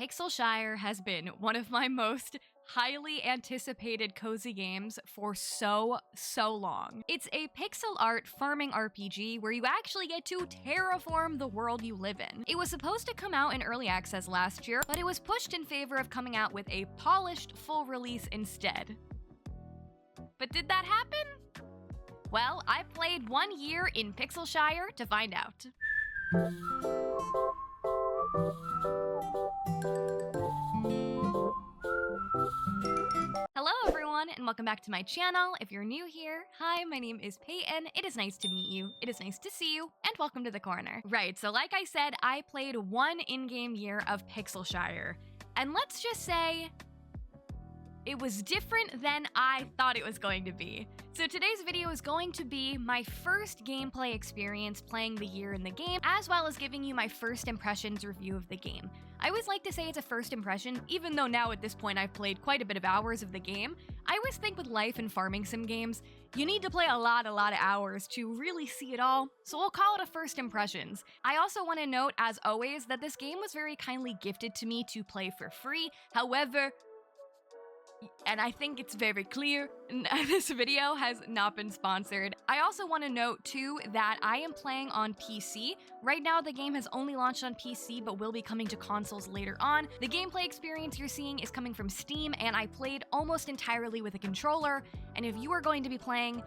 Pixelshire has been one of my most highly anticipated cozy games for so long. It's a pixel art farming RPG where you actually get to terraform the world you live in. It was supposed to come out in early access last year, but it was pushed in favor of coming out with a polished full release instead. But did that happen? Well, I played 1 year in Pixelshire to find out. Hello everyone, and welcome back to my channel. If you're new here, hi, my name is Payton. It is nice to meet you, it is nice to see you, and welcome to the corner. Right, so like I said, I played 1 in-game year of Pixelshire, and let's just say, it was different than I thought it was going to be. So today's video is going to be my first gameplay experience playing the year in the game, as well as giving you my first impressions review of the game. I always like to say it's a first impression, even though now at this point I've played quite a bit of hours of the game. I always think with life and farming sim games, you need to play a lot of hours to really see it all, so we'll call it a first impressions. I also want to note, as always, that this game was very kindly gifted to me to play for free. However, and I think it's very clear, this video has not been sponsored. I also want to note too that I am playing on PC. Right now the game has only launched on PC but will be coming to consoles later on. The gameplay experience you're seeing is coming from Steam, and I played almost entirely with a controller, and if you are going to be playing,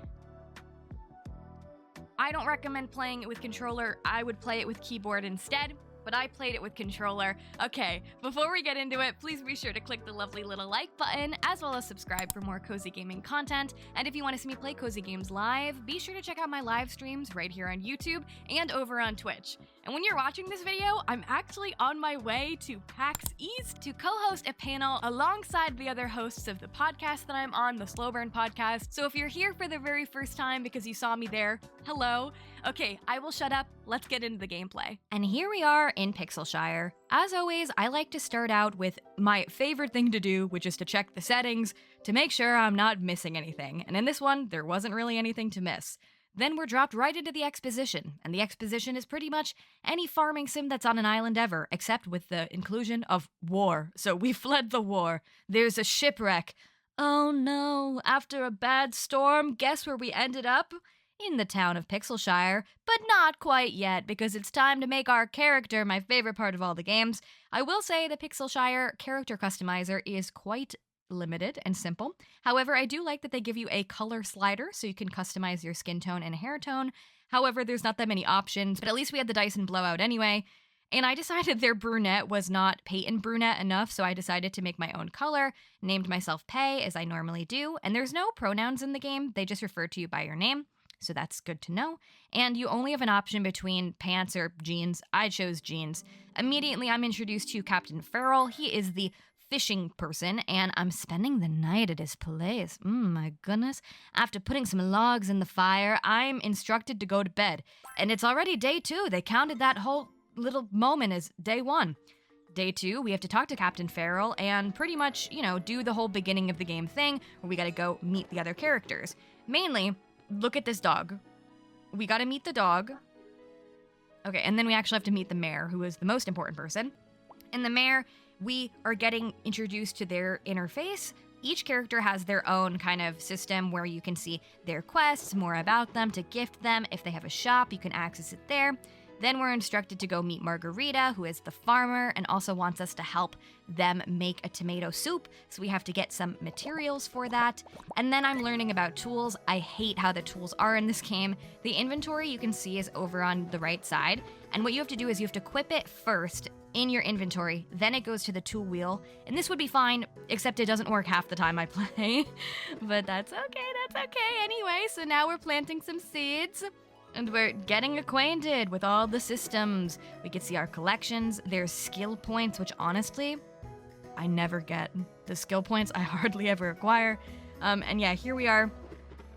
I don't recommend playing it with controller. I would play it with keyboard instead, but I played it with controller. Okay, before we get into it, please be sure to click the lovely little like button, as well as subscribe for more cozy gaming content. And if you want to see me play cozy games live, be sure to check out my live streams right here on YouTube and over on Twitch. And when you're watching this video, I'm actually on my way to PAX East to co-host a panel alongside the other hosts of the podcast that I'm on, the Slow Burn podcast. So if you're here for the very first time because you saw me there, hello. Okay, I will shut up. Let's get into the gameplay. And here we are in Pixelshire. As always, I like to start out with my favorite thing to do, which is to check the settings to make sure I'm not missing anything. And in this one, there wasn't really anything to miss. Then we're dropped right into the exposition, and the exposition is pretty much any farming sim that's on an island ever, except with the inclusion of war. So we fled the war. There's a shipwreck. Oh no, after a bad storm, guess where we ended up? In the town of Pixelshire, but not quite yet, because it's time to make our character my favorite part of all the games. I will say the Pixelshire character customizer is quite limited and simple. However, I do like that they give you a color slider so you can customize your skin tone and hair tone. However, there's not that many options, but at least we had the Dyson blowout anyway. And I decided their brunette was not Payton brunette enough, so I decided to make my own color, named myself Pay, as I normally do, and there's no pronouns in the game, they just refer to you by your name, so that's good to know. And you only have an option between pants or jeans. I chose jeans. Immediately, I'm introduced to Captain Farrell. He is the fishing person, and I'm spending the night at his place. My goodness. After putting some logs in the fire, I'm instructed to go to bed. And it's already day 2. They counted that whole little moment as day 1. Day 2, we have to talk to Captain Farrell and pretty much, do the whole beginning of the game thing where we gotta go meet the other characters. Mainly, look at this dog. We gotta meet the dog. Okay, and then we actually have to meet the mayor, who is the most important person. And the mayor, we are getting introduced to their interface. Each character has their own kind of system where you can see their quests, more about them, to gift them. If they have a shop, you can access it there. Then we're instructed to go meet Margarita, who is the farmer and also wants us to help them make a tomato soup, so we have to get some materials for that. And then I'm learning about tools. I hate how the tools are in this game. The inventory you can see is over on the right side, and what you have to do is you have to equip it first in your inventory, then it goes to the tool wheel, and this would be fine, except it doesn't work half the time I play. But that's okay. Anyway, so now we're planting some seeds, and we're getting acquainted with all the systems. We can see our collections. There's skill points, which honestly, I never get. The skill points I hardly ever acquire. And yeah, here we are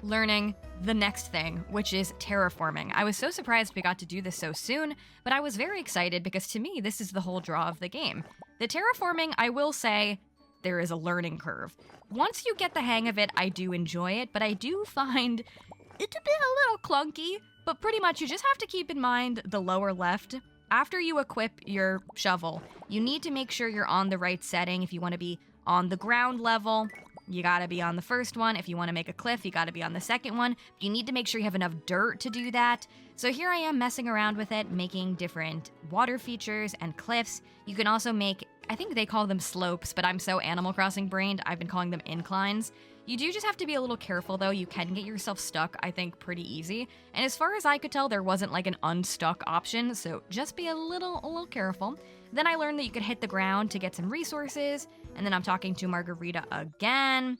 learning the next thing, which is terraforming. I was so surprised we got to do this so soon, but I was very excited because to me, this is the whole draw of the game. The terraforming, I will say, there is a learning curve. Once you get the hang of it, I do enjoy it, but I do find it to be a little clunky. But pretty much you just have to keep in mind the lower left after you equip your shovel, you need to make sure you're on the right setting. If you want to be on the ground level, you gotta be on the first one. If you want to make a cliff, you gotta be on the second one. You need to make sure you have enough dirt to do that. So here I am messing around with it, making different water features and cliffs. You can also make, I think they call them slopes, but I'm so Animal Crossing brained, I've been calling them inclines. You do just have to be a little careful though. You can get yourself stuck, I think, pretty easy. And as far as I could tell, there wasn't like an unstuck option, so just be a little careful. Then I learned that you could hit the ground to get some resources, and then I'm talking to Margarita again,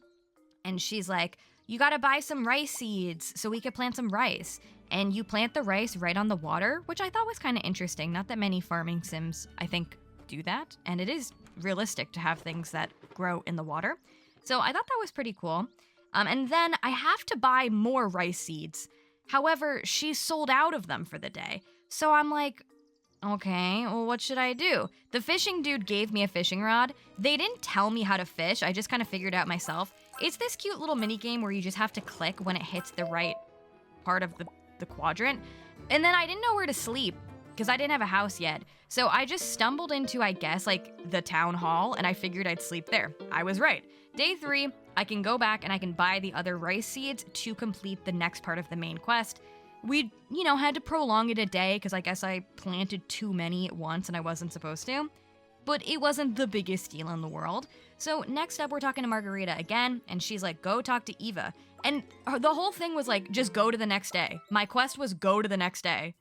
and she's like, you gotta buy some rice seeds so we could plant some rice. And you plant the rice right on the water, which I thought was kind of interesting. Not that many farming sims, I think, do that, and it is realistic to have things that grow in the water. So I thought that was pretty cool. And then I have to buy more rice seeds. However, she's sold out of them for the day. So I'm like, okay, well, what should I do? The fishing dude gave me a fishing rod. They didn't tell me how to fish. I just kind of figured it out myself. It's this cute little mini game where you just have to click when it hits the right part of the quadrant. And then I didn't know where to sleep because I didn't have a house yet. So I just stumbled into, I guess, like the town hall, and I figured I'd sleep there. I was right. Day 3, I can go back and I can buy the other rice seeds to complete the next part of the main quest. We, had to prolong it a day because I guess I planted too many at once and I wasn't supposed to. But it wasn't the biggest deal in the world. So next up, we're talking to Margarita again, and she's like, go talk to Eva. And the whole thing was like, just go to the next day. My quest was go to the next day.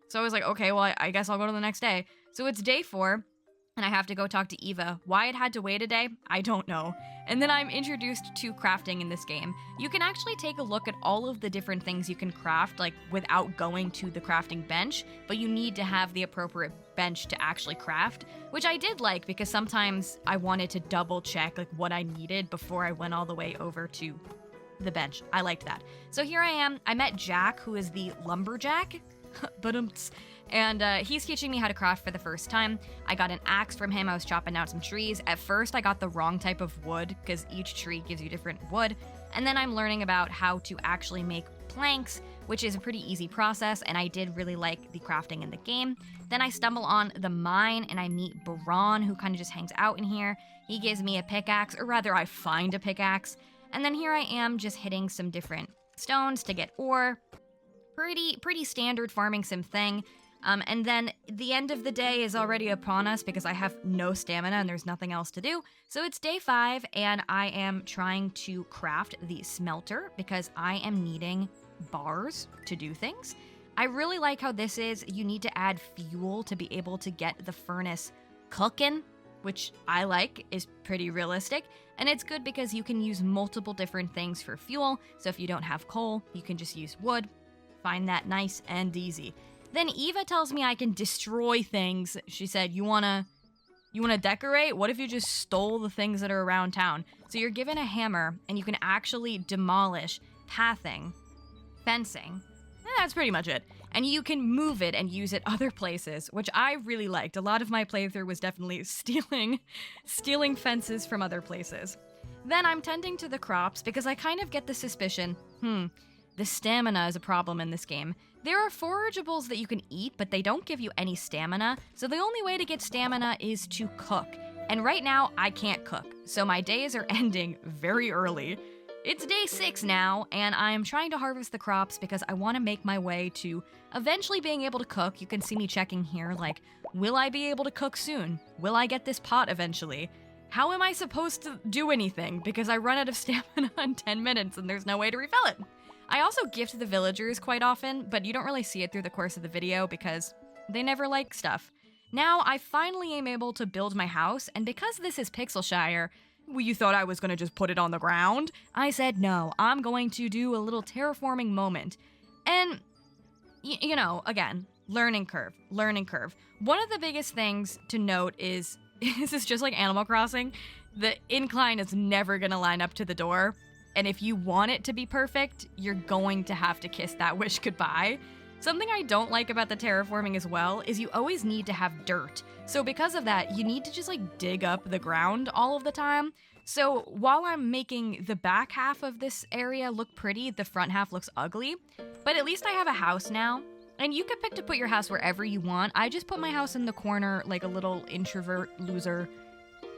So I was like, okay, well, I guess I'll go to the next day. So it's day 4, and I have to go talk to Eva. Why it had to wait a day, I don't know. And then I'm introduced to crafting in this game. You can actually take a look at all of the different things you can craft, like without going to the crafting bench, but you need to have the appropriate bench to actually craft, which I did like because sometimes I wanted to double check like what I needed before I went all the way over to the bench. I liked that. So here I am. I met Jack, who is the lumberjack. And he's teaching me how to craft for the first time. I got an axe from him. I was chopping out some trees. At first, I got the wrong type of wood because each tree gives you different wood. And then I'm learning about how to actually make planks, which is a pretty easy process, and I did really like the crafting in the game. Then I stumble on the mine, and I meet Baron, who kind of just hangs out in here. He gives me a pickaxe, or rather, I find a pickaxe. And then here I am just hitting some different stones to get ore. Pretty standard farming sim thing. And then the end of the day is already upon us because I have no stamina and there's nothing else to do. So it's day 5 and I am trying to craft the smelter because I am needing bars to do things. I really like how this is. You need to add fuel to be able to get the furnace cooking, which I like is pretty realistic. And it's good because you can use multiple different things for fuel. So if you don't have coal, you can just use wood. Find that nice and easy. Then Eva tells me I can destroy things. She said, you wanna decorate? What if you just stole the things that are around town? So you're given a hammer and you can actually demolish pathing, fencing. That's pretty much it. And you can move it and use it other places, which I really liked. A lot of my playthrough was definitely stealing fences from other places. Then I'm tending to the crops because I kind of get the suspicion, the stamina is a problem in this game. There are forageables that you can eat, but they don't give you any stamina, so the only way to get stamina is to cook. And right now, I can't cook, so my days are ending very early. It's day 6 now, and I'm trying to harvest the crops because I want to make my way to eventually being able to cook. You can see me checking here, like, will I be able to cook soon? Will I get this pot eventually? How am I supposed to do anything? Because I run out of stamina in 10 minutes and there's no way to refill it. I also gift the villagers quite often, but you don't really see it through the course of the video because they never like stuff. Now, I finally am able to build my house, and because this is Pixelshire, you thought I was going to just put it on the ground? I said no, I'm going to do a little terraforming moment. And, again, learning curve. One of the biggest things to note is, this is just like Animal Crossing, the incline is never going to line up to the door. And if you want it to be perfect, you're going to have to kiss that wish goodbye. Something I don't like about the terraforming as well is you always need to have dirt. So because of that, you need to just dig up the ground all of the time. So while I'm making the back half of this area look pretty, the front half looks ugly. But at least I have a house now. And you could pick to put your house wherever you want. I just put my house in the corner like a little introvert loser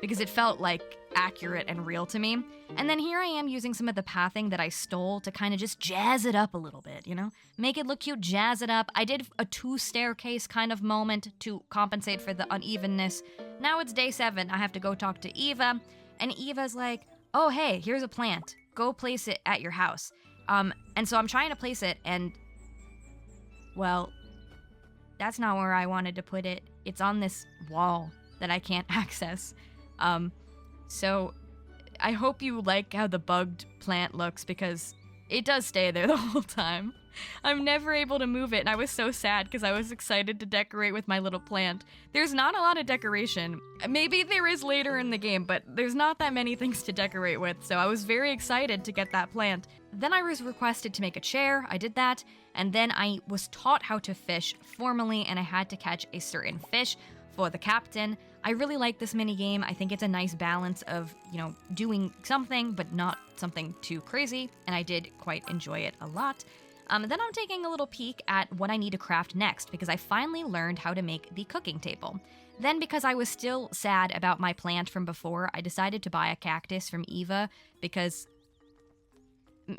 because it felt like accurate and real to me. And then here I am using some of the pathing that I stole to kind of just jazz it up a little bit, you know? Make it look cute, jazz it up. I did a 2-staircase kind of moment to compensate for the unevenness. Now it's day 7. I have to go talk to Eva, and Eva's like, oh, hey, here's a plant. Go place it at your house. And so I'm trying to place it, and, well, that's not where I wanted to put it. It's on this wall that I can't access. So I hope you like how the bugged plant looks, because it does stay there the whole time. I'm never able to move it, and I was so sad because I was excited to decorate with my little plant. There's not a lot of decoration. Maybe there is later in the game, but there's not that many things to decorate with, so I was very excited to get that plant. Then I was requested to make a chair. I did that, and then I was taught how to fish formally, and I had to catch a certain fish for the captain. I really like this mini game. I think it's a nice balance of, you know, doing something, but not something too crazy, and I did quite enjoy it a lot. Then I'm taking a little peek at what I need to craft next, because I finally learned how to make the cooking table. Then, because I was still sad about my plant from before, I decided to buy a cactus from Eva, because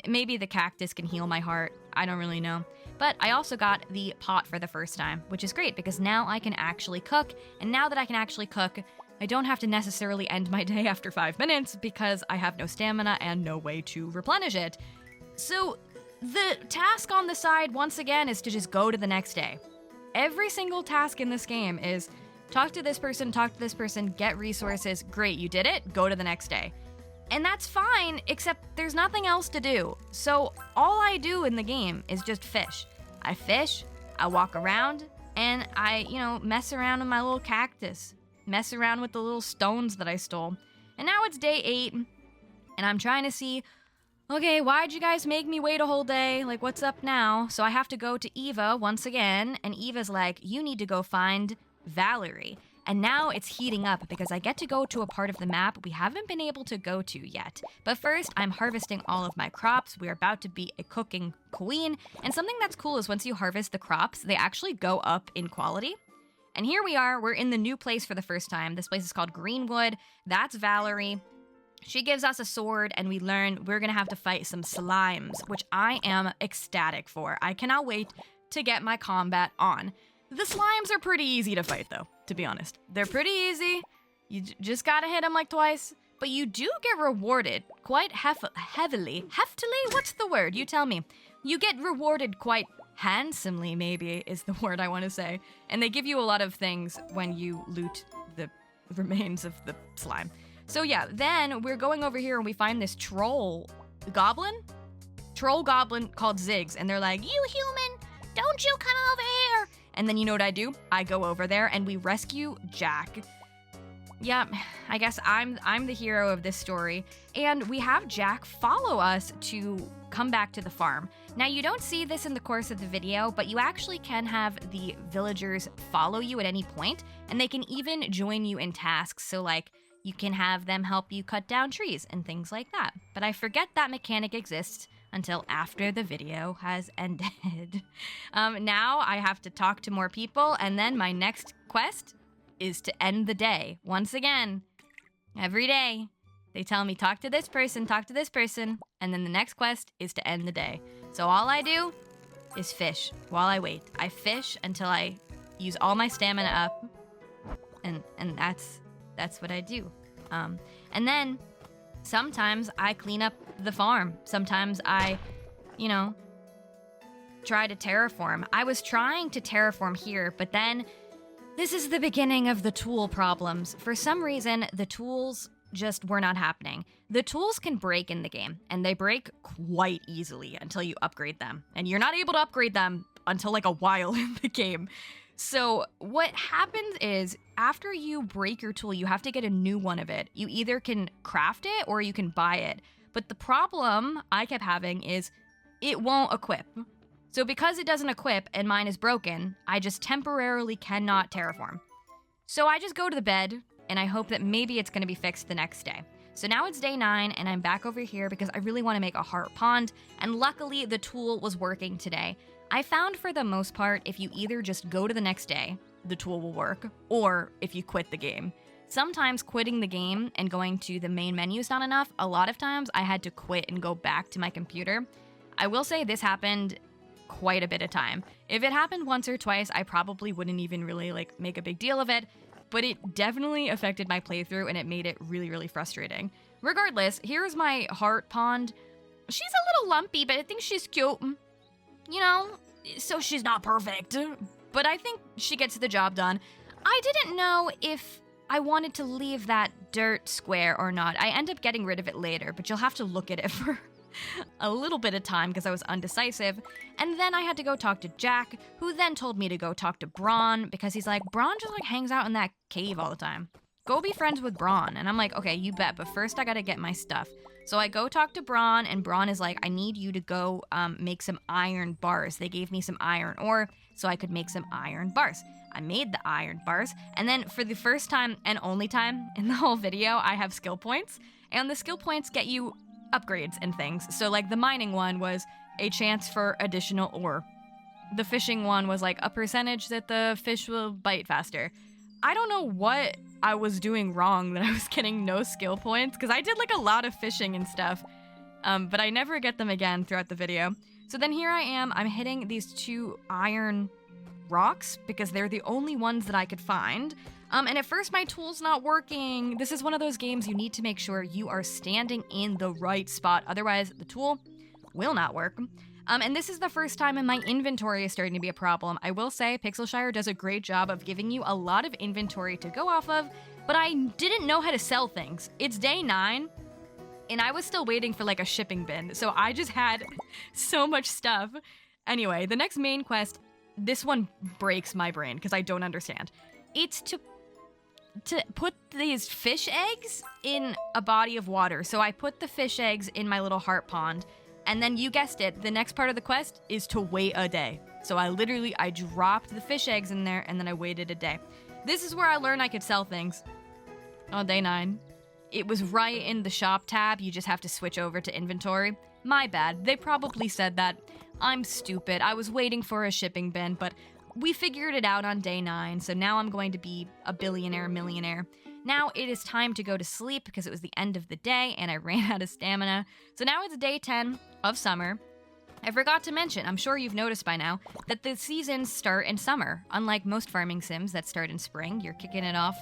maybe the cactus can heal my heart. I don't really know. But I also got the pot for the first time, which is great, because now I can actually cook, and now that I can actually cook, I don't have to necessarily end my day after 5 minutes, because I have no stamina and no way to replenish it. So the task on the side, once again, is to just go to the next day. Every single task in this game is talk to this person, get resources. Great, you did it, go to the next day. And that's fine, except there's nothing else to do. So all I do in the game is just fish. I walk around, and I, you know, mess around with my little cactus. Mess around with the little stones that I stole. And now it's day 8, and I'm trying to see, okay, why'd you guys make me wait a whole day? Like, what's up now? So I have to go to Eva once again, and Eva's like, you need to go find Valerie. And now it's heating up because I get to go to a part of the map we haven't been able to go to yet. But first, I'm harvesting all of my crops. We're about to be a cooking queen. And something that's cool is once you harvest the crops, they actually go up in quality. And here we are, we're in the new place for the first time. This place is called Greenwood. That's Valerie. She gives us a sword, and we learn we're gonna have to fight some slimes, which I am ecstatic for. I cannot wait to get my combat on. The slimes are pretty easy to fight, though, to be honest. They're pretty easy. You just gotta hit them like twice. But you do get rewarded quite heavily. Heftily? What's the word? You tell me. You get rewarded quite handsomely, maybe, is the word I want to say. And they give you a lot of things when you loot the remains of the slime. So yeah, then we're going over here and we find this troll goblin called Ziggs. And they're like, you human, don't you come over here. And then you know what I do? I go over there and we rescue Jack. Yeah, I guess I'm the hero of this story. And we have Jack follow us to come back to the farm. Now, you don't see this in the course of the video, but you actually can have the villagers follow you at any point, and they can even join you in tasks. So, like, you can have them help you cut down trees and things like that. But I forget that mechanic exists until after the video has ended. Now I have to talk to more people, and then my next quest is to end the day. Once again, every day, they tell me, talk to this person, and then the next quest is to end the day. So all I do is fish while I wait. I fish until I use all my stamina up, and that's what I do. And then sometimes I clean up the farm. Sometimes I, try to terraform. I was trying to terraform here, but then this is the beginning of the tool problems. For some reason, the tools just were not happening. The tools can break in the game, and they break quite easily until you upgrade them. And you're not able to upgrade them until like a while in the game. So what happens is after you break your tool, you have to get a new one of it. You either can craft it or you can buy it. But the problem I kept having is it won't equip. So because it doesn't equip and mine is broken, I just temporarily cannot terraform. So I just go to the bed and I hope that maybe it's going to be fixed the next day. So now it's day 9, and I'm back over here because I really want to make a heart pond, and luckily the tool was working today. I found for the most part, if you either just go to the next day, the tool will work, or if you quit the game. Sometimes quitting the game and going to the main menu is not enough. A lot of times I had to quit and go back to my computer. I will say this happened quite a bit of time. If it happened once or twice, I probably wouldn't even really make a big deal of it, but it definitely affected my playthrough and it made it really, really frustrating. Regardless, here's my heart pond. She's a little lumpy, but I think she's cute. You know, so she's not perfect, but I think she gets the job done. I didn't know if I wanted to leave that dirt square or not. I end up getting rid of it later, but you'll have to look at it for a little bit of time because I was undecisive. And then I had to go talk to Jack, who then told me to go talk to Braun because he's like, Braun just hangs out in that cave all the time. Go be friends with Braun. And I'm like, okay, you bet, but first I gotta get my stuff. So I go talk to Braun, and Braun is like, I need you to go make some iron bars. They gave me some iron ore, so I could make some iron bars. I made the iron bars, and then for the first time and only time in the whole video, I have skill points, and the skill points get you upgrades and things. So the mining one was a chance for additional ore. The fishing one was a percentage that the fish will bite faster. I don't know what I was doing wrong that I was getting no skill points, because I did a lot of fishing and stuff, but I never get them again throughout the video. So then here I am, I'm hitting these 2 iron rocks because they're the only ones that I could find. And at first my tool's not working. This is one of those games you need to make sure you are standing in the right spot, otherwise the tool will not work. And this is the first time in my inventory is starting to be a problem. I will say Pixelshire does a great job of giving you a lot of inventory to go off of, but I didn't know how to sell things. It's day 9, and I was still waiting for a shipping bin, so I just had so much stuff. Anyway, the next main quest, this one breaks my brain because I don't understand. It's to put these fish eggs in a body of water. So I put the fish eggs in my little heart pond, and then you guessed it, the next part of the quest is to wait a day. So I dropped the fish eggs in there, and then I waited a day. This is where I learned I could sell things. On day 9. It was right in the shop tab, you just have to switch over to inventory. My bad, they probably said that. I'm stupid, I was waiting for a shipping bin, but we figured it out on day 9, so now I'm going to be a billionaire millionaire. Now it is time to go to sleep because it was the end of the day and I ran out of stamina. So now it's day 10 of summer. I forgot to mention, I'm sure you've noticed by now, that the seasons start in summer. Unlike most farming sims that start in spring, you're kicking it off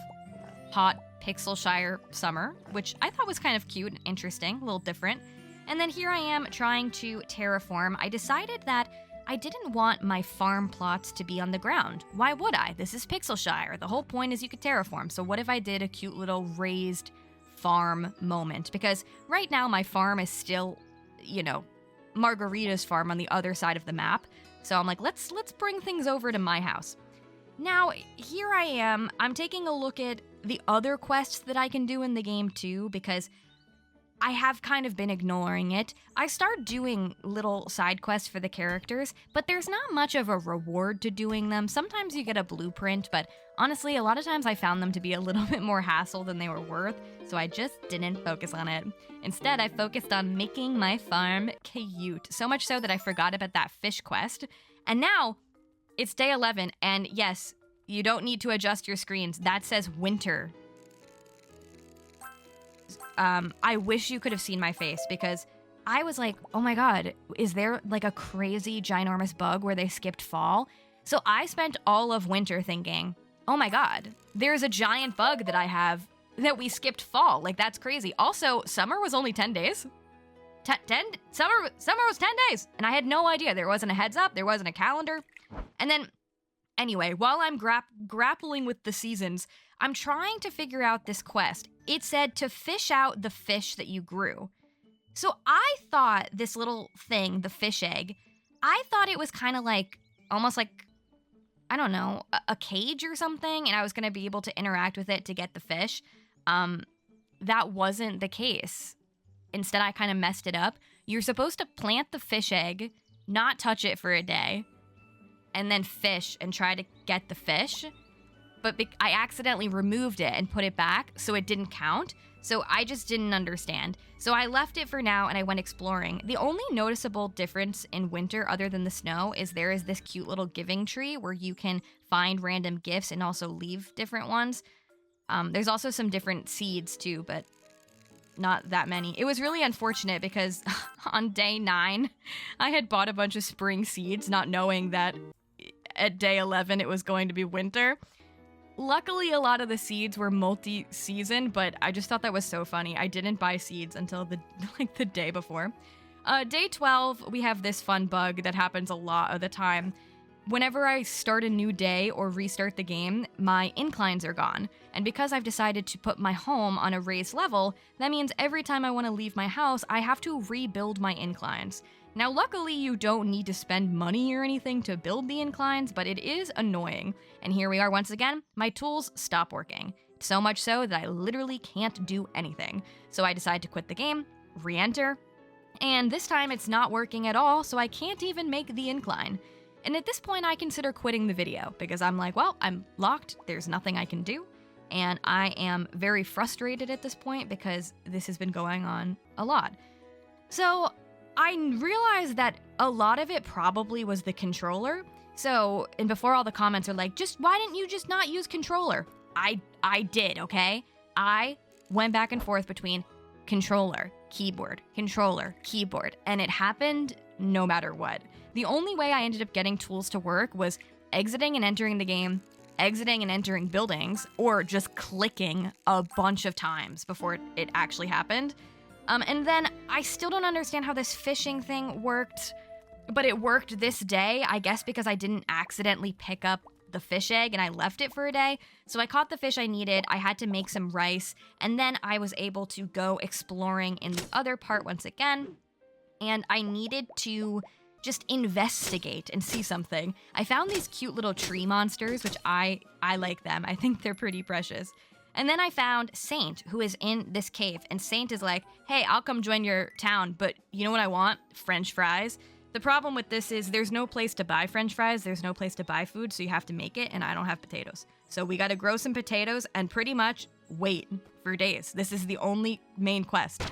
hot Pixelshire summer, which I thought was kind of cute and interesting, a little different. And then here I am trying to terraform. I decided that I didn't want my farm plots to be on the ground. Why would I? This is Pixelshire. The whole point is you could terraform. So what if I did a cute little raised farm moment? Because right now my farm is still, Margarita's farm on the other side of the map. So I'm like, let's bring things over to my house. Now, here I am. I'm taking a look at the other quests that I can do in the game too, because I have kind of been ignoring it. I start doing little side quests for the characters, but there's not much of a reward to doing them. Sometimes you get a blueprint, but honestly, a lot of times I found them to be a little bit more hassle than they were worth, so I just didn't focus on it. Instead, I focused on making my farm cute, so much so that I forgot about that fish quest. And now, it's day 11, and yes, you don't need to adjust your screens. That says winter. I wish you could have seen my face because I was like, oh my god, is there a crazy ginormous bug where they skipped fall? So I spent all of winter thinking, oh my god, there's a giant bug that I have that we skipped fall. That's crazy. Also, summer was only 10 days. Summer was 10 days, and I had no idea. There wasn't a heads up, there wasn't a calendar. And then, anyway, while I'm grappling with the seasons, I'm trying to figure out this quest. It said to fish out the fish that you grew. So I thought this little thing, the fish egg, I thought it was kind of almost I don't know, a cage or something, and I was going to be able to interact with it to get the fish. That wasn't the case. Instead, I kind of messed it up. You're supposed to plant the fish egg, not touch it for a day, and then fish and try to get the fish. but I accidentally removed it and put it back, so it didn't count. So I just didn't understand. So I left it for now and I went exploring. The only noticeable difference in winter other than the snow is there is this cute little giving tree where you can find random gifts and also leave different ones. There's also some different seeds too, but not that many. It was really unfortunate because on day 9, I had bought a bunch of spring seeds, not knowing that at day 11 it was going to be winter. Luckily, a lot of the seeds were multi-season, but I just thought that was so funny. I didn't buy seeds until the day before. Day 12, we have this fun bug that happens a lot of the time. Whenever I start a new day or restart the game, my inclines are gone. And because I've decided to put my home on a raised level, that means every time I want to leave my house, I have to rebuild my inclines. Now, luckily, you don't need to spend money or anything to build the inclines, but it is annoying. And here we are once again, my tools stop working. So much so that I literally can't do anything. So I decide to quit the game, re-enter, and this time it's not working at all, so I can't even make the incline. And at this point, I consider quitting the video, because I'm like, well, I'm locked, there's nothing I can do, and I am very frustrated at this point because this has been going on a lot. So I realized that a lot of it probably was the controller. So, and before all the comments are like, why didn't you just not use controller? I did, okay? I went back and forth between controller, keyboard, and it happened no matter what. The only way I ended up getting tools to work was exiting and entering the game, exiting and entering buildings, or just clicking a bunch of times before it actually happened. And then I still don't understand how this fishing thing worked, but it worked this day, I guess because I didn't accidentally pick up the fish egg and I left it for a day. So I caught the fish I needed, I had to make some rice, and then I was able to go exploring in the other part once again, and I needed to just investigate and see something. I found these cute little tree monsters, which I like them. I think they're pretty precious. And then I found Saint, who is in this cave, and Saint is like, hey, I'll come join your town, but you know what I want? French fries. The problem with this is there's no place to buy French fries, there's no place to buy food, so you have to make it, and I don't have potatoes. So we gotta grow some potatoes and pretty much wait for days. This is the only main quest.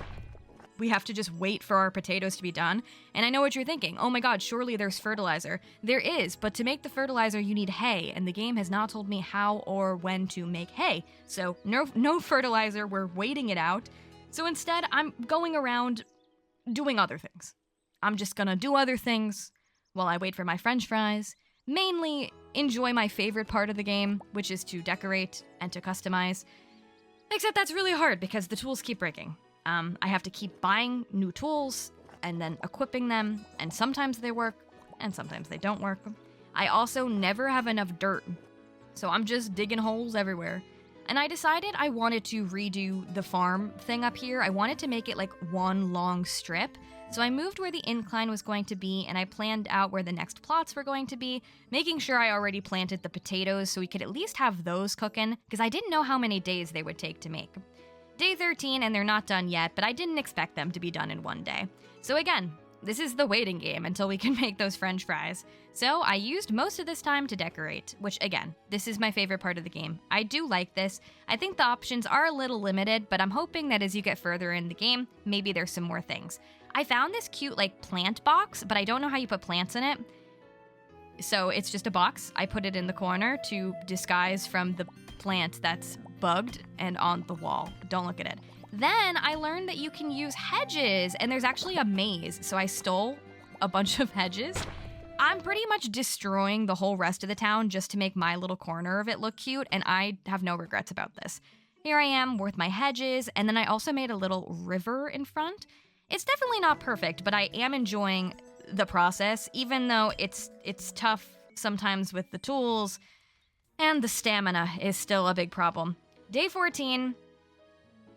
We have to just wait for our potatoes to be done. And I know what you're thinking. Oh my god, surely there's fertilizer. There is, but to make the fertilizer you need hay, and the game has not told me how or when to make hay. So no fertilizer, we're waiting it out. So instead, I'm going around doing other things. I'm just gonna do other things while I wait for my French fries. Mainly enjoy my favorite part of the game, which is to decorate and to customize. Except that's really hard because the tools keep breaking. I have to keep buying new tools and then equipping them, and sometimes they work, and sometimes they don't work. I also never have enough dirt, so I'm just digging holes everywhere. And I decided I wanted to redo the farm thing up here. I wanted to make it like one long strip, so I moved where the incline was going to be, and I planned out where the next plots were going to be, making sure I already planted the potatoes so we could at least have those cooking, because I didn't know how many days they would take to make. Day 13, and they're not done yet, but I didn't expect them to be done in one day. So again, this is the waiting game until we can make those French fries. So I used most of this time to decorate, which again, this is my favorite part of the game. I do like this. I think the options are a little limited, but I'm hoping that as you get further in the game, maybe there's some more things. I found this cute like plant box, but I don't know how you put plants in it. So it's just a box. I put it in the corner to disguise from the plant that's bugged and on the wall. Don't look at it. Then I learned that you can use hedges, and there's actually a maze, so I stole a bunch of hedges. I'm pretty much destroying the whole rest of the town just to make my little corner of it look cute, and I have no regrets about this. Here I am with my hedges, and then I also made a little river in front. It's definitely not perfect, but I am enjoying the process, even though it's tough sometimes with the tools, and the stamina is still a big problem. Day 14,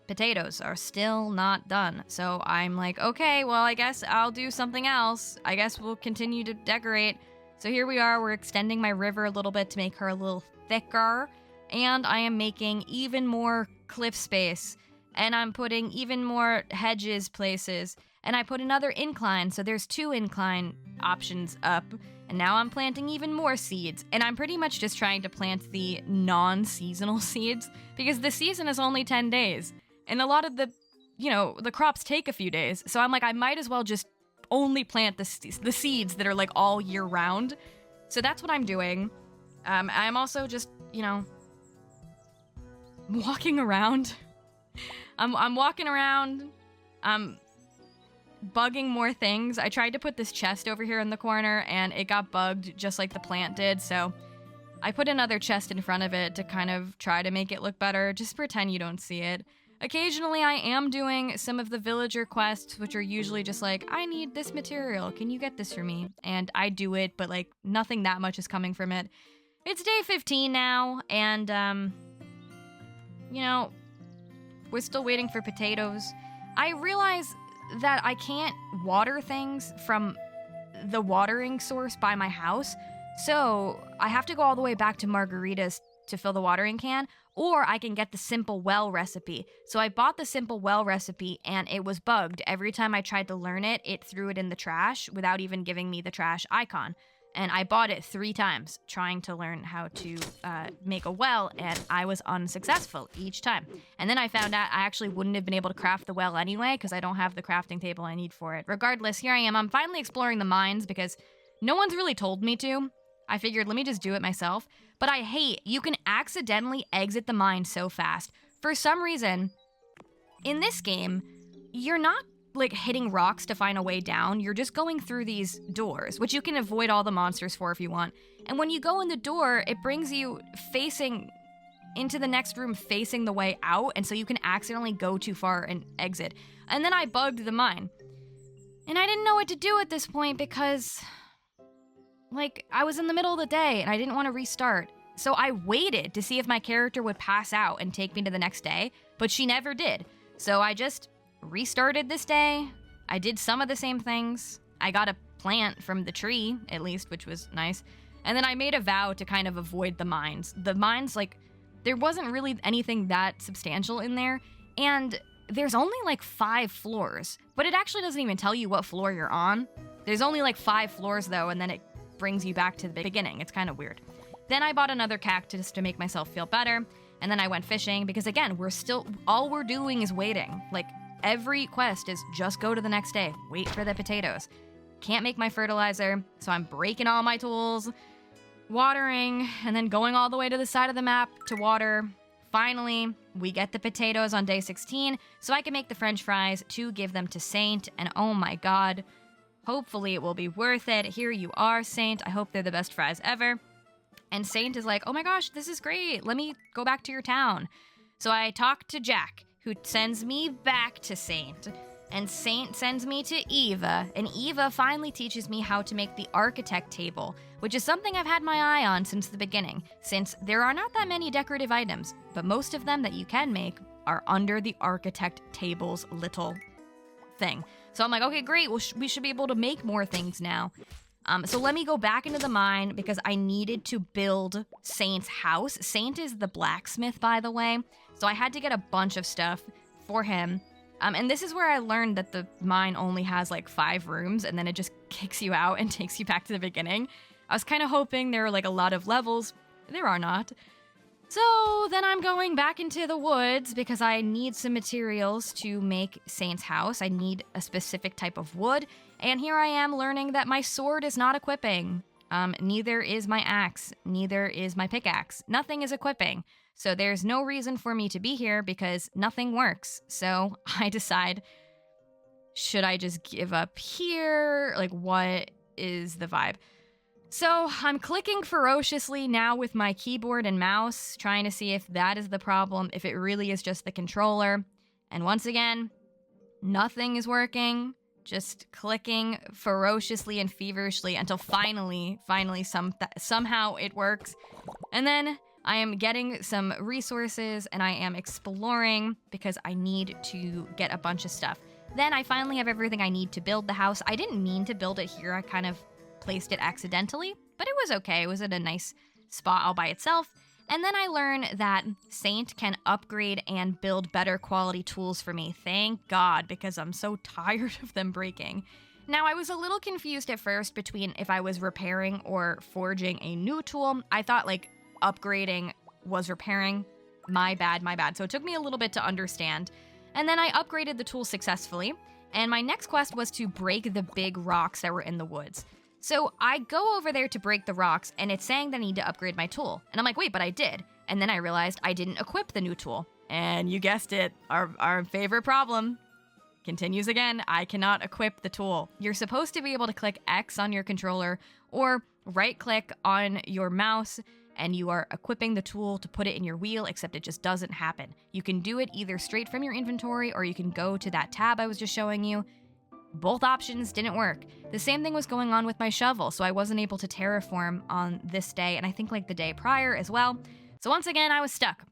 potatoes are still not done. So I'm like, okay, well, I guess I'll do something else. I guess we'll continue to decorate. So here we are, we're extending my river a little bit to make her a little thicker. And I am making even more cliff space. And I'm putting even more hedges places. And I put another incline, so there's 2 incline options up. And now I'm planting even more seeds. And I'm pretty much just trying to plant the non-seasonal seeds because the season is only 10 days. And a lot of the, the crops take a few days. So I'm like, I might as well just only plant the seeds that are like all year round. So that's what I'm doing. I'm also just, walking around. I'm walking around. I'm bugging more things. I tried to put this chest over here in the corner and it got bugged just like the plant did. So I put another chest in front of it to kind of try to make it look better. Just pretend you don't see it. Occasionally I am doing some of the villager quests, which are usually just like, I need this material. Can you get this for me? And I do it, but like nothing that much is coming from it. It's day 15 now, and we're still waiting for potatoes. I realize that I can't water things from the watering source by my house, so I have to go all the way back to Margarita's to fill the watering can, or I can get the simple well recipe. So I bought the simple well recipe, and it was bugged. Every time I tried to learn it, it threw it in the trash without even giving me the trash icon. And I bought it 3 times trying to learn how to make a well, and I was unsuccessful each time. And then I found out I actually wouldn't have been able to craft the well anyway because I don't have the crafting table I need for it. Regardless, here I am. I'm finally exploring the mines because no one's really told me to. I figured, let me just do it myself. But I hate, you can accidentally exit the mine so fast. For some reason, in this game, you're not like hitting rocks to find a way down. You're just going through these doors, which you can avoid all the monsters for if you want. And when you go in the door, it brings you facing into the next room, facing the way out, and so you can accidentally go too far and exit. And then I bugged the mine. And I didn't know what to do at this point because, like, I was in the middle of the day and I didn't want to restart. So I waited to see if my character would pass out and take me to the next day, but she never did. So I just restarted this day. I did some of the same things. I got a plant from the tree, at least, which was nice. And then I made a vow to kind of avoid the mines. The mines, like, there wasn't really anything that substantial in there. And there's only like 5 floors, but it actually doesn't even tell you what floor you're on. There's only like 5 floors though, and then it brings you back to the beginning. It's kind of weird. Then I bought another cactus to make myself feel better. And then I went fishing because again, all we're doing is waiting. Like, every quest is just go to the next day, wait for the potatoes. Can't make my fertilizer, so I'm breaking all my tools, watering, and then going all the way to the side of the map to water. Finally, we get the potatoes on day 16, so I can make the french fries to give them to Saint, and oh my god, hopefully it will be worth it. Here you are, Saint. I hope they're the best fries ever. And Saint is like, oh my gosh, this is great. Let me go back to your town. So I talk to Jack, who sends me back to Saint. And Saint sends me to Eva, and Eva finally teaches me how to make the architect table, which is something I've had my eye on since the beginning, since there are not that many decorative items, but most of them that you can make are under the architect table's little thing. So I'm like, okay, great, well, we should be able to make more things now. So let me go back into the mine because I needed to build Saint's house. Saint is the blacksmith, by the way, so I had to get a bunch of stuff for him. And this is where I learned that the mine only has like 5 rooms and then it just kicks you out and takes you back to the beginning. I was kind of hoping there were like a lot of levels. There are not. So then I'm going back into the woods because I need some materials to make Saint's house. I need a specific type of wood. And here I am learning that my sword is not equipping. Neither is my axe. Neither is my pickaxe. Nothing is equipping. So there's no reason for me to be here because nothing works. So I decide, should I just give up here? Like, what is the vibe? So I'm clicking ferociously now with my keyboard and mouse, trying to see if that is the problem, if it really is just the controller. And once again, nothing is working. Just clicking ferociously and feverishly until finally, somehow it works. And then I am getting some resources and I am exploring because I need to get a bunch of stuff. Then I finally have everything I need to build the house. I didn't mean to build it here. I kind of placed it accidentally, but it was okay. It was at a nice spot all by itself. And then I learned that Saint can upgrade and build better quality tools for me. Thank God, because I'm so tired of them breaking. Now, I was a little confused at first between if I was repairing or forging a new tool. I thought, like, upgrading was repairing. My bad. So it took me a little bit to understand. And then I upgraded the tool successfully, and my next quest was to break the big rocks that were in the woods. So I go over there to break the rocks, and it's saying that I need to upgrade my tool. And I'm like, wait, but I did. And then I realized I didn't equip the new tool. And you guessed it, our favorite problem continues again. I cannot equip the tool. You're supposed to be able to click X on your controller or right-click on your mouse, and you are equipping the tool to put it in your wheel, except it just doesn't happen. You can do it either straight from your inventory, or you can go to that tab I was just showing you. Both options didn't work. The same thing was going on with my shovel, so I wasn't able to terraform on this day, and I think like the day prior as well. So once again, I was stuck.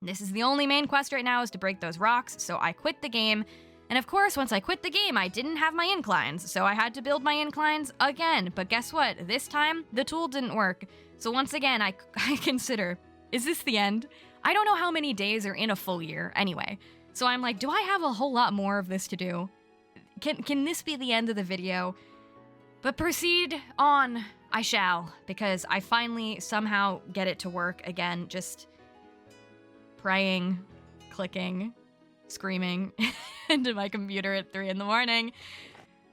This is the only main quest right now, is to break those rocks, so I quit the game. And of course, once I quit the game, I didn't have my inclines, so I had to build my inclines again. But guess what? This time, the tool didn't work. So once again, I consider, is this the end? I don't know how many days are in a full year anyway. So I'm like, do I have a whole lot more of this to do? Can this be the end of the video? But proceed on, I shall, because I finally somehow get it to work again, just praying, clicking, screaming into my computer at 3 in the morning.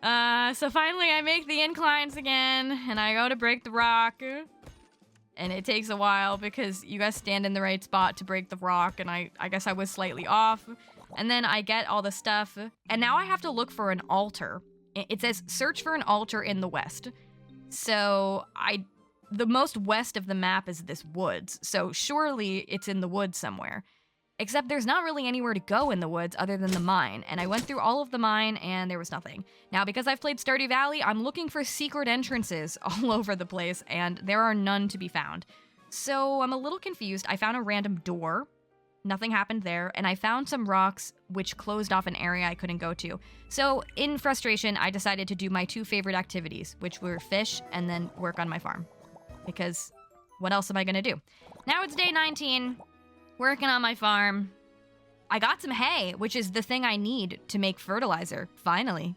So finally I make the inclines again, and I go to break the rock. And it takes a while because you guys stand in the right spot to break the rock, and I guess I was slightly off. And then I get all the stuff, and now I have to look for an altar. It says search for an altar in the west. So the most west of the map is this woods, so surely it's in the woods somewhere. Except there's not really anywhere to go in the woods other than the mine, and I went through all of the mine and there was nothing. Now, because I've played Stardew Valley, I'm looking for secret entrances all over the place, and there are none to be found. So I'm a little confused. I found a random door. Nothing happened there, and I found some rocks which closed off an area I couldn't go to. So in frustration, I decided to do my 2 favorite activities, which were fish and then work on my farm. Because what else am I gonna do? Now it's day 19. Working on my farm. I got some hay, which is the thing I need to make fertilizer, finally.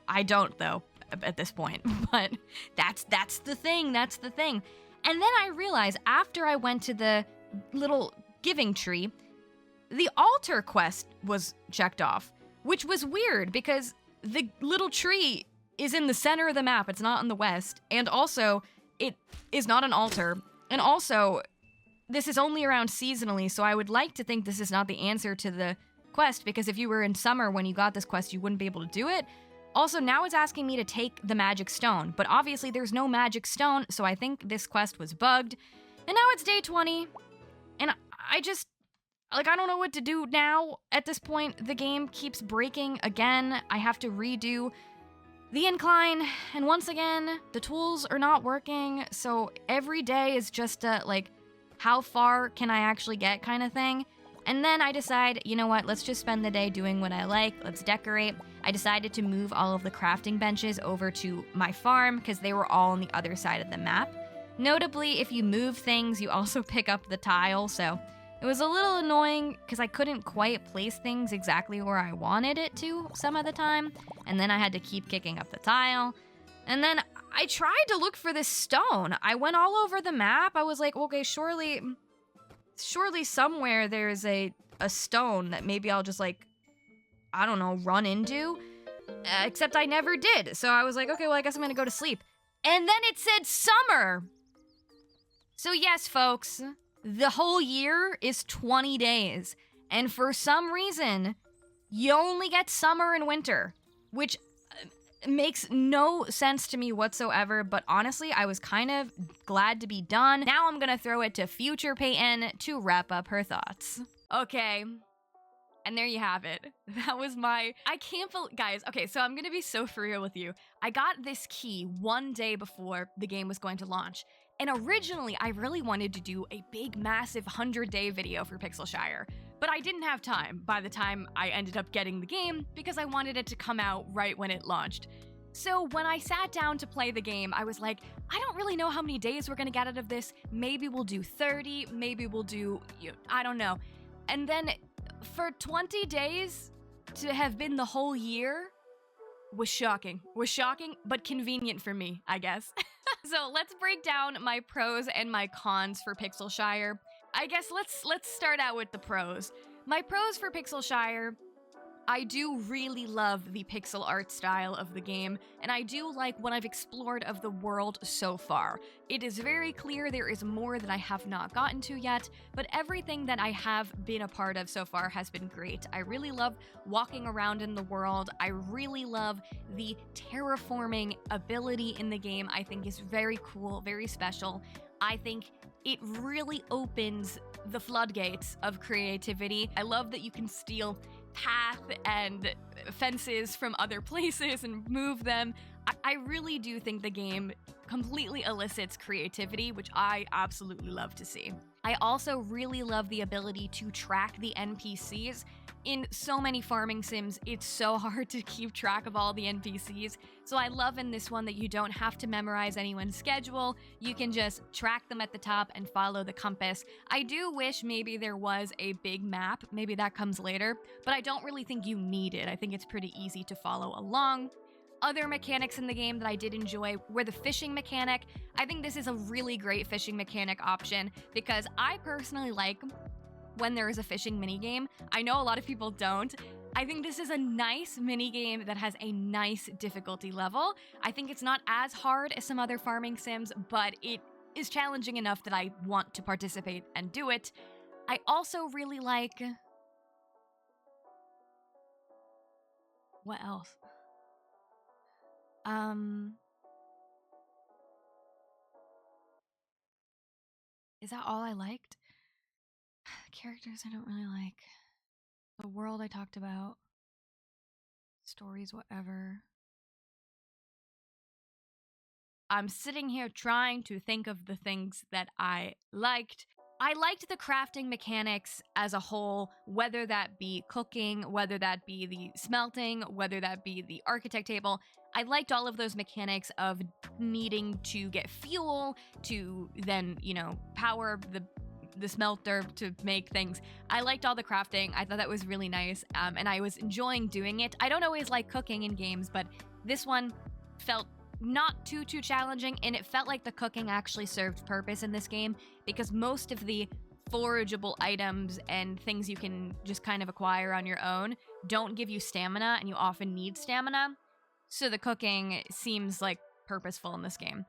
I don't, though, at this point, but that's the thing. And then I realized after I went to the little giving tree, the altar quest was checked off, which was weird because the little tree is in the center of the map. It's not in the west, and also it is not an altar, and also this is only around seasonally, so I would like to think this is not the answer to the quest, because if you were in summer when you got this quest, you wouldn't be able to do it. Also, now it's asking me to take the magic stone, but obviously there's no magic stone, so I think this quest was bugged. And now it's day 20, and I just, like, I don't know what to do now. At this point, the game keeps breaking again. I have to redo the incline, and once again, the tools are not working, so every day is just like, how far can I actually get kind of thing. And then I decide, you know what, let's just spend the day doing what I like. Let's decorate. I decided to move all of the crafting benches over to my farm because they were all on the other side of the map. Notably, if you move things, you also pick up the tile, so it was a little annoying because I couldn't quite place things exactly where I wanted it to some of the time, and then I had to keep kicking up the tile. And then I tried to look for this stone. I went all over the map. I was like, okay, surely somewhere there's a stone that maybe I'll just, like, I don't know, run into. Except I never did. So I was like, okay, well, I guess I'm gonna go to sleep. And then it said summer. So yes, folks, the whole year is 20 days. And for some reason, you only get summer and winter, which makes no sense to me whatsoever, but honestly, I was kind of glad to be done. Now I'm gonna throw it to future Payton to wrap up her thoughts. Okay, and there you have it. That was I can't believe, guys, okay, so I'm gonna be so for real with you. I got this key one day before the game was going to launch, and originally I really wanted to do a big, massive 100-day video for Pixelshire, but I didn't have time by the time I ended up getting the game because I wanted it to come out right when it launched. So when I sat down to play the game, I was like, I don't really know how many days we're gonna get out of this. Maybe we'll do 30, maybe we'll do, I don't know. And then for 20 days to have been the whole year, was shocking. Was shocking, but convenient for me, I guess. So let's break down my pros and my cons for Pixelshire. I guess let's start out with the pros. My pros for Pixelshire: I do really love the pixel art style of the game, and I do like what I've explored of the world so far. It is very clear there is more that I have not gotten to yet, but everything that I have been a part of so far has been great. I really love walking around in the world. I really love the terraforming ability in the game. I think is very cool, very special. I think it really opens the floodgates of creativity. I love that you can steal path and fences from other places and move them. I really do think the game completely elicits creativity, which I absolutely love to see. I also really love the ability to track the NPCs. In so many farming sims, it's so hard to keep track of all the NPCs, so I love in this one that you don't have to memorize anyone's schedule. You can just track them at the top and follow the compass. I do wish maybe there was a big map, maybe that comes later, but I don't really think you need it. I think it's pretty easy to follow along. Other mechanics in the game that I did enjoy were the fishing mechanic. I think this is a really great fishing mechanic option because I personally like when there is a fishing minigame. I know a lot of people don't. I think this is a nice minigame that has a nice difficulty level. I think it's not as hard as some other farming sims, but it is challenging enough that I want to participate and do it. I also really like... What else? Is that all I liked? Characters I don't really like. The world I talked about. Stories, whatever. I'm sitting here trying to think of the things that I liked. I liked the crafting mechanics as a whole, whether that be cooking, whether that be the smelting, whether that be the architect table. I liked all of those mechanics of needing to get fuel to then, power the smelter to make things. I liked all the crafting. I thought that was really nice, and I was enjoying doing it. I don't always like cooking in games, but this one felt not too challenging, and it felt like the cooking actually served purpose in this game because most of the forageable items and things you can just kind of acquire on your own don't give you stamina, and you often need stamina. So the cooking seems like purposeful in this game.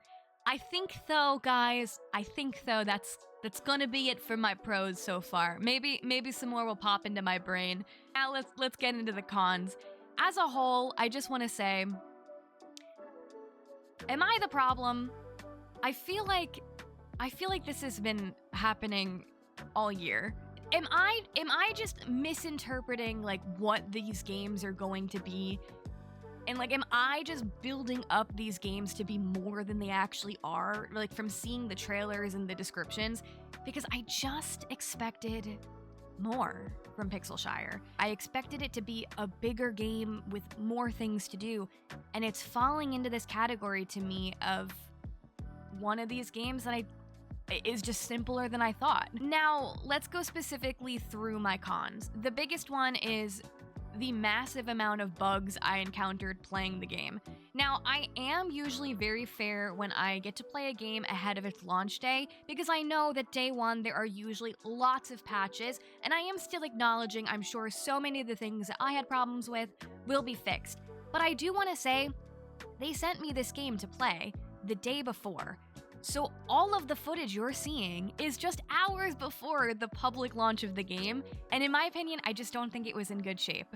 I think though, guys, that's gonna be it for my pros so far. Maybe some more will pop into my brain. Now let's get into the cons. As a whole, I just want to say, am I the problem? I feel like this has been happening all year. Am I just misinterpreting like what these games are going to be? And like, am I just building up these games to be more than they actually are? Like from seeing the trailers and the descriptions, because I just expected more from Pixelshire. I expected it to be a bigger game with more things to do, and it's falling into this category to me of one of these games that is just simpler than I thought. Now, let's go specifically through my cons. The biggest one is the massive amount of bugs I encountered playing the game. Now, I am usually very fair when I get to play a game ahead of its launch day, because I know that day one there are usually lots of patches, and I am still acknowledging I'm sure so many of the things that I had problems with will be fixed. But I do want to say, they sent me this game to play the day before. So all of the footage you're seeing is just hours before the public launch of the game, and in my opinion, I just don't think it was in good shape.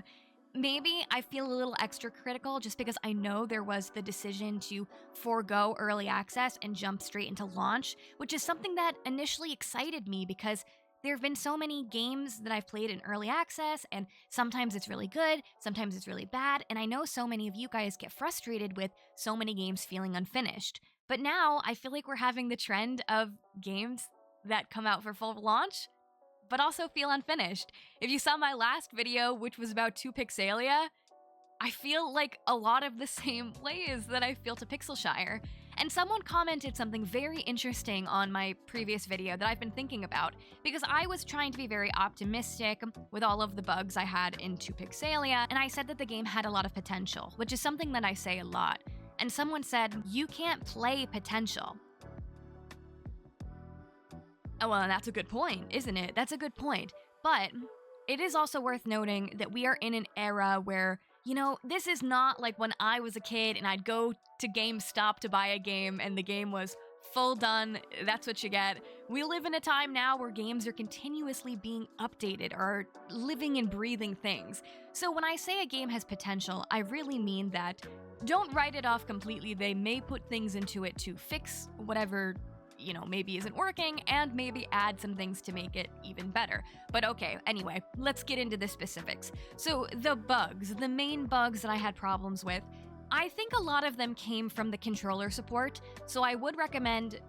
Maybe I feel a little extra critical just because I know there was the decision to forego early access and jump straight into launch, which is something that initially excited me because there have been so many games that I've played in early access, and sometimes it's really good, sometimes it's really bad, and I know so many of you guys get frustrated with so many games feeling unfinished. But now, I feel like we're having the trend of games that come out for full launch, but also feel unfinished. If you saw my last video, which was about 2 Pixelia, I feel like a lot of the same ways that I feel to Pixelshire. And someone commented something very interesting on my previous video that I've been thinking about, because I was trying to be very optimistic with all of the bugs I had into Pixelshire, and I said that the game had a lot of potential, which is something that I say a lot. And someone said, you can't play potential. Oh, well, that's a good point, isn't it? That's a good point. But it is also worth noting that we are in an era where, you know, this is not like when I was a kid and I'd go to GameStop to buy a game and the game was full done, that's what you get. We live in a time now where games are continuously being updated or living and breathing things. So when I say a game has potential, I really mean that. Don't write it off completely. They may put things into it to fix whatever, you know, maybe isn't working, and maybe add some things to make it even better. But okay, anyway, let's get into the specifics. So the bugs, the main bugs that I had problems with, I think a lot of them came from the controller support, so I would recommend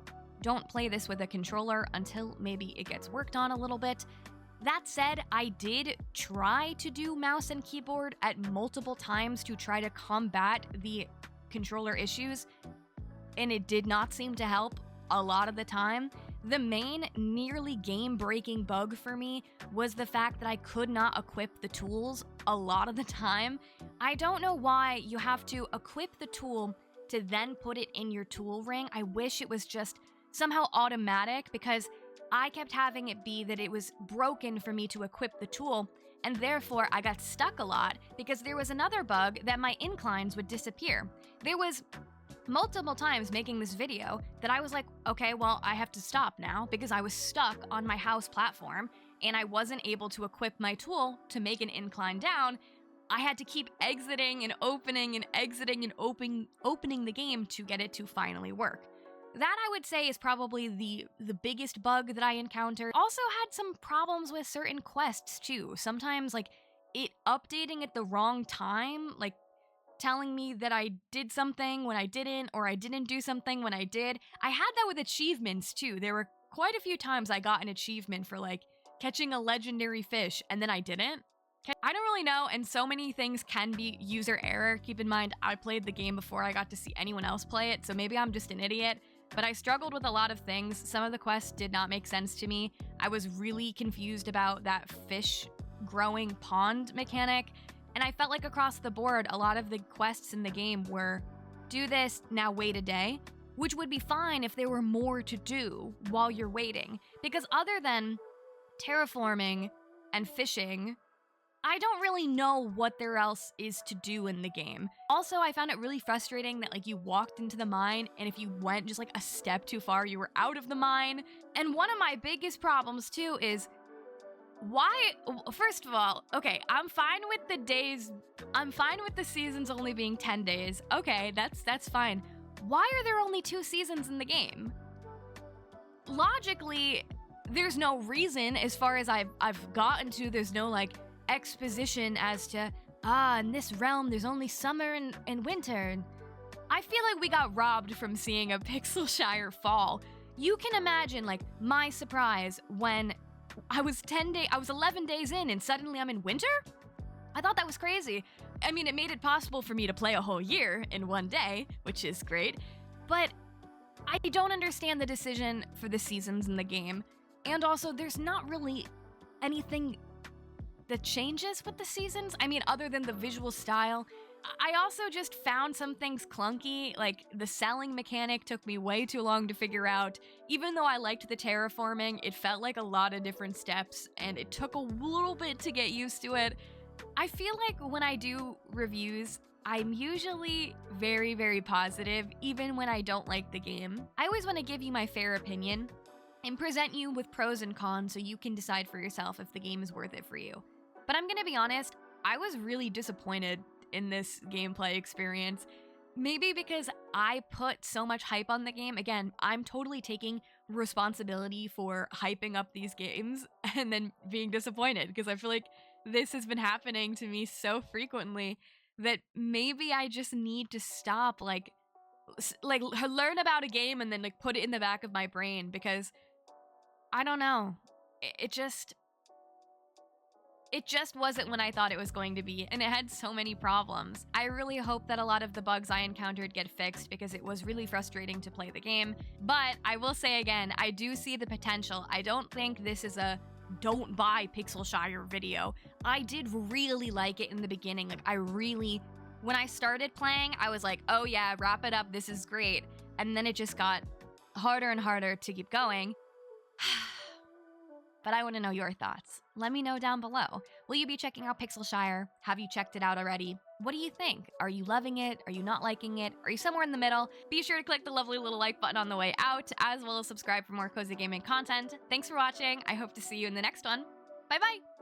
don't play this with a controller until maybe it gets worked on a little bit. That said, I did try to do mouse and keyboard at multiple times to try to combat the controller issues, and it did not seem to help a lot of the time. The main nearly game-breaking bug for me was the fact that I could not equip the tools a lot of the time. I don't know why you have to equip the tool to then put it in your tool ring. I wish it was just somehow automatic, because I kept having it be that it was broken for me to equip the tool, and therefore I got stuck a lot because there was another bug that my inclines would disappear. There was multiple times making this video that I was like, okay, well, I have to stop now because I was stuck on my house platform and I wasn't able to equip my tool to make an incline down. I had to keep exiting and opening and exiting and opening the game to get it to finally work. That, I would say, is probably the biggest bug that I encountered. Also had some problems with certain quests too. Sometimes, like, it updating at the wrong time, like telling me that I did something when I didn't, or I didn't do something when I did. I had that with achievements too. There were quite a few times I got an achievement for like catching a legendary fish and then I didn't. I don't really know, and so many things can be user error. Keep in mind, I played the game before I got to see anyone else play it, so maybe I'm just an idiot. But I struggled with a lot of things. Some of the quests did not make sense to me. I was really confused about that fish growing pond mechanic. And I felt like across the board, a lot of the quests in the game were, do this, now wait a day, which would be fine if there were more to do while you're waiting. Because other than terraforming and fishing, I don't really know what there else is to do in the game. Also, I found it really frustrating that like you walked into the mine and if you went just like a step too far, you were out of the mine. And one of my biggest problems too is, why, first of all, okay, I'm fine with the days, I'm fine with the seasons only being 10 days. Okay, that's fine. Why are there only 2 seasons in the game? Logically, there's no reason, as far as I've gotten to, there's no like exposition as to, in this realm there's only summer and winter. I feel like we got robbed from seeing a Pixelshire fall. You can imagine like my surprise when I was 11 days in and suddenly I'm in winter? I thought that was crazy. I mean, it made it possible for me to play a whole year in one day, which is great, but I don't understand the decision for the seasons in the game. And also, there's not really anything that changes with the seasons. I mean, other than the visual style. I also just found some things clunky, like the selling mechanic took me way too long to figure out. Even though I liked the terraforming, it felt like a lot of different steps, and it took a little bit to get used to it. I feel like when I do reviews, I'm usually very, very positive, even when I don't like the game. I always want to give you my fair opinion and present you with pros and cons so you can decide for yourself if the game is worth it for you. But I'm gonna be honest, I was really disappointed in this gameplay experience. Maybe because I put so much hype on the game. Again, I'm totally taking responsibility for hyping up these games and then being disappointed, because I feel like this has been happening to me so frequently that maybe I just need to stop, like learn about a game and then like put it in the back of my brain, because I don't know. It just wasn't when I thought it was going to be, and it had so many problems. I really hope that a lot of the bugs I encountered get fixed because it was really frustrating to play the game. But I will say again, I do see the potential. I don't think this is a don't buy Pixelshire video. I did really like it in the beginning. When I started playing, I was like, oh yeah, wrap it up, this is great. And then it just got harder and harder to keep going. But I want to know your thoughts. Let me know down below. Will you be checking out Pixelshire? Have you checked it out already? What do you think? Are you loving it? Are you not liking it? Are you somewhere in the middle? Be sure to click the lovely little like button on the way out, as well as subscribe for more cozy gaming content. Thanks for watching. I hope to see you in the next one. Bye-bye!